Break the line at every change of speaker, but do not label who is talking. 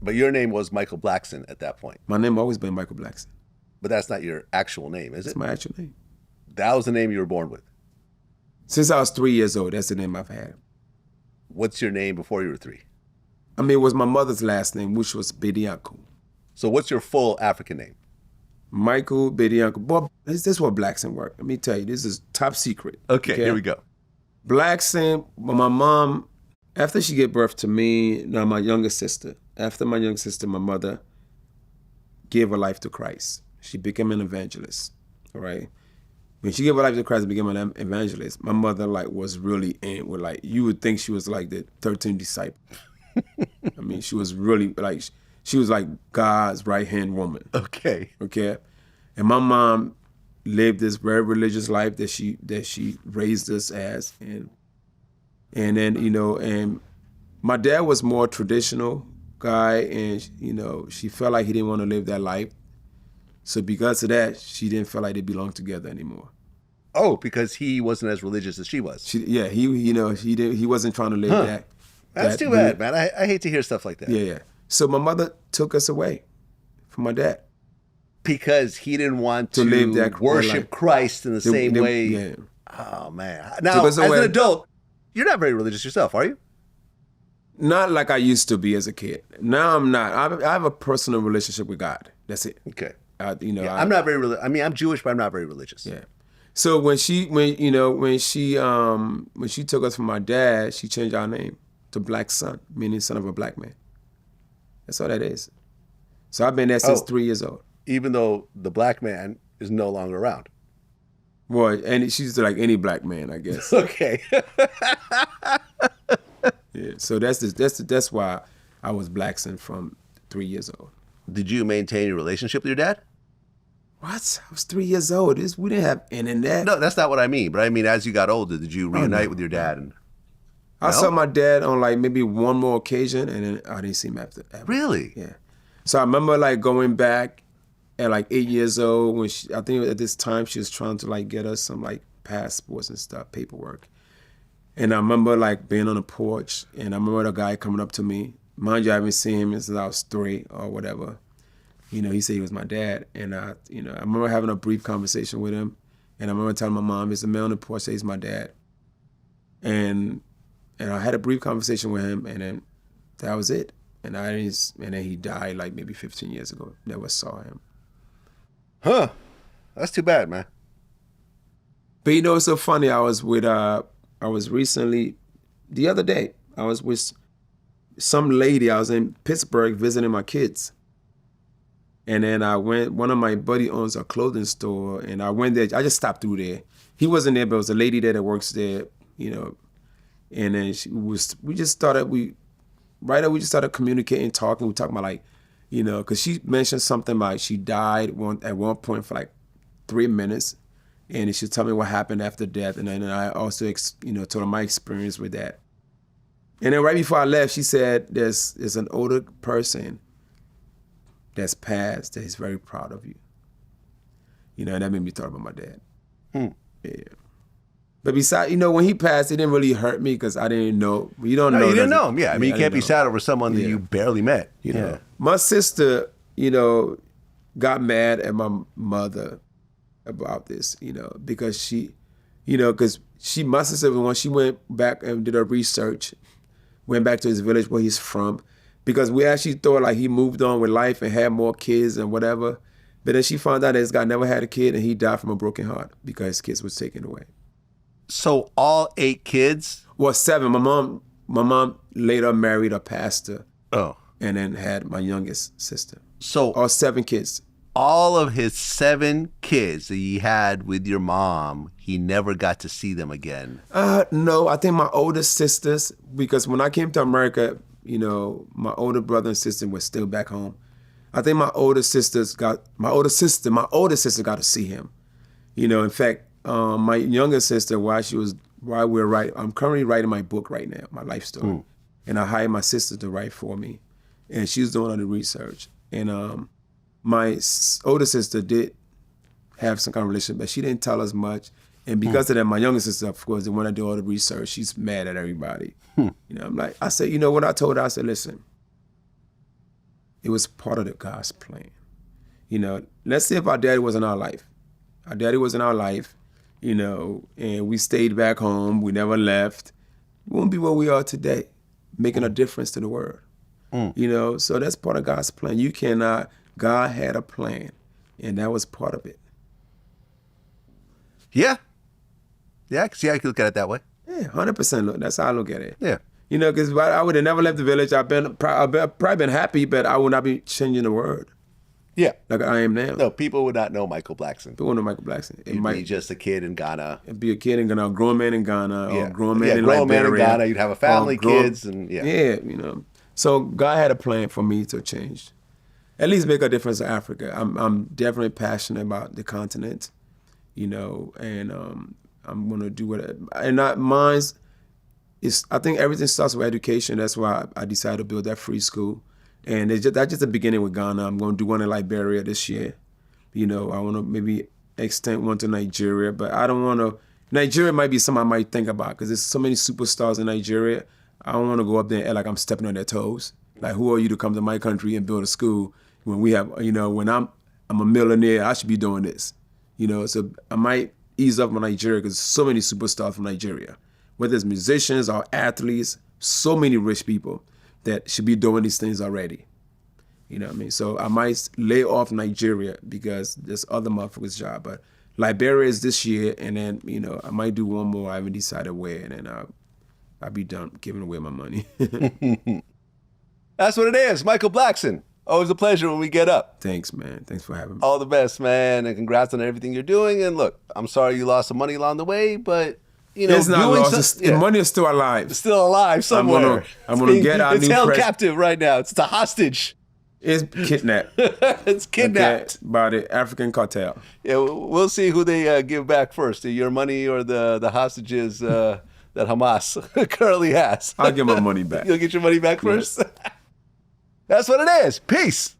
But your name was Michael Blackson at that point.
My name always been Michael Blackson.
But that's not your actual name, is it?
It's my actual name.
That was the name you were born with.
Since I was 3 years old, that's the name I've had.
What's your name before you were 3?
I mean, it was my mother's last name, which was Bedianco.
So what's your full African name?
Michael Bedianco. Boy, this is what Blackson worked. Let me tell you, this is top secret.
Okay, here we go.
Blackson, my mom, after she gave birth to me, now my younger sister, after my younger sister, my mother gave her life to Christ. She became an evangelist, all right? When she gave her life to Christ and became an evangelist, my mother was really in with you would think she was like the 13th disciple. I mean, she was really she was like God's right-hand woman.
Okay.
Okay. And my mom lived this very religious life that she raised us as. And then, and my dad was more traditional guy, and, she felt like he didn't want to live that life. So because of that, she didn't feel like they belonged together anymore.
Oh, because he wasn't as religious as she was.
He wasn't trying to live that.
That's too bad, man. I hate to hear stuff like that.
Yeah. So my mother took us away from my dad.
Because he didn't want to
live that
worship Christ in the same way.
Yeah.
Oh, man. Now, as an adult, you're not very religious yourself, are you?
Not like I used to be as a kid. Now I'm not. I have a personal relationship with God. That's it.
Okay.
I'm
not very religious. I mean, I'm Jewish, but I'm not very religious.
Yeah. So when she took us from my dad, she changed our name to Blackson, meaning son of a black man. That's all that is. So I've been there since 3 years old.
Even though the black man is no longer around.
Well, and she's like any black man, I guess.
Okay.
Yeah. So that's why I was Blackson from 3 years old.
Did you maintain your relationship with your dad?
What? I was 3 years old. We didn't have internet.
No, that's not what I mean. But I mean, as you got older, did you reunite with your dad?
I saw my dad on maybe one more occasion, and then I didn't see him after.
Really?
Yeah. So I remember going back at 8 years old when I think at this time she was trying to get us some passports and stuff, paperwork. And I remember being on the porch, and I remember the guy coming up to me. Mind you, I haven't seen him since I was 3 or whatever. He said he was my dad, and I remember having a brief conversation with him, and I remember telling my mom, "It's a man on the porch, say he's my dad," and I had a brief conversation with him, and then that was it. And then he died maybe 15 years ago. Never saw him.
Huh? That's too bad, man.
But it's so funny. I was recently, the other day, I was with some lady. I was in Pittsburgh visiting my kids. And then one of my buddy owns a clothing store, and I went there. I just stopped through there. He wasn't there, but it was a lady there that works there, And then we just started communicating, talking. We talking about because she mentioned something about she died at one point for 3 minutes, and she told me what happened after death, and then I also told her my experience with that. And then right before I left, she said there's an older person that's passed that he's very proud of you. And that made me thought about my dad. Yeah. But besides, when he passed, it didn't really hurt me because I didn't know. You don't know.
You didn't know him. Yeah, I mean, you can't be sad over someone that you barely met.
Yeah. My sister, got mad at my mother about this, because my sister, when she went back and did her research, went back to his village where he's from, because we actually thought he moved on with life and had more kids and whatever. But then she found out that this guy never had a kid and he died from a broken heart because his kids was taken away.
So all 8 kids?
Well, 7. My mom later married a pastor.
Oh.
And then had my youngest sister.
So
all 7 kids.
All of his 7 kids that he had with your mom, he never got to see them again.
No, I think my older sisters, because when I came to America, my older brother and sister were still back home. I think my older sister got to see him. In fact, my younger sister, I'm currently writing my book right now, my life story. And I hired my sister to write for me. And she's doing all the research. And my older sister did have some kind of relationship, but she didn't tell us much. And because of that, my younger sister, of course, the one that do all the research, she's mad at everybody. I said, what I told her? I said, listen, it was part of the God's plan. You know, let's say if our daddy was in our life. Our daddy was in our life, you know, and we stayed back home. We never left. We wouldn't be where we are today, making a difference to the world. You know, so that's part of God's plan. You cannot, God had a plan, and that was part of it.
Yeah. Yeah, I can see how you can look at it that way.
Yeah, 100%. Look, that's how I look at it.
Yeah.
You know, because I would have never left the village. I've probably been happy, but I would not be changing the word
Yeah.
like I am now.
No, people would not know Michael Blackson.
People know Michael Blackson. It
You'd
might
be just a kid in Ghana.
be a kid in Ghana, a grown man in Ghana, or
Yeah.
a grown man in
grown man in
Liberia.
Ghana. You'd have a family,
or grown-
kids, and yeah.
Yeah, you know. So God had a plan for me to change, at least make a difference in Africa. I'm definitely passionate about the continent, you know, and I'm gonna do it. And mine's is, I think everything starts with education. That's why I decided to build that free school, and that's just the beginning with Ghana. I'm gonna do one in Liberia this year. You know, I want to maybe extend one to Nigeria, but I don't want to. Nigeria might be something I might think about because there's so many superstars in Nigeria. I don't want to go up there and act like I'm stepping on their toes. Like, who are you to come to my country and build a school when we have, you know, when I'm a millionaire, I should be doing this. You know, so I might ease up on Nigeria because so many superstars from Nigeria, whether it's musicians or athletes, so many rich people that should be doing these things already. You know what I mean? So I might lay off Nigeria because there's other motherfuckers' job. But Liberia is this year, and then, you know, I might do one more. I haven't decided where, and then I'll be done giving away my money.
That's what it is. Michael Blackson. Always a pleasure when we get up.
Thanks, man. Thanks for having me.
All the best, man, and congrats on everything you're doing. And look, I'm sorry you lost some money along the way, but you know,
It's not lost. The money is still alive.
It's still alive somewhere.
I'm gonna get our
It's
new
held
pres-
captive right now. It's a hostage.
It's kidnapped.
It's kidnapped.
By the African cartel.
Yeah, we'll see who they give back first, your money or the hostages that Hamas currently has.
I'll get my money back.
You'll get your money back first? That's what it is. Peace.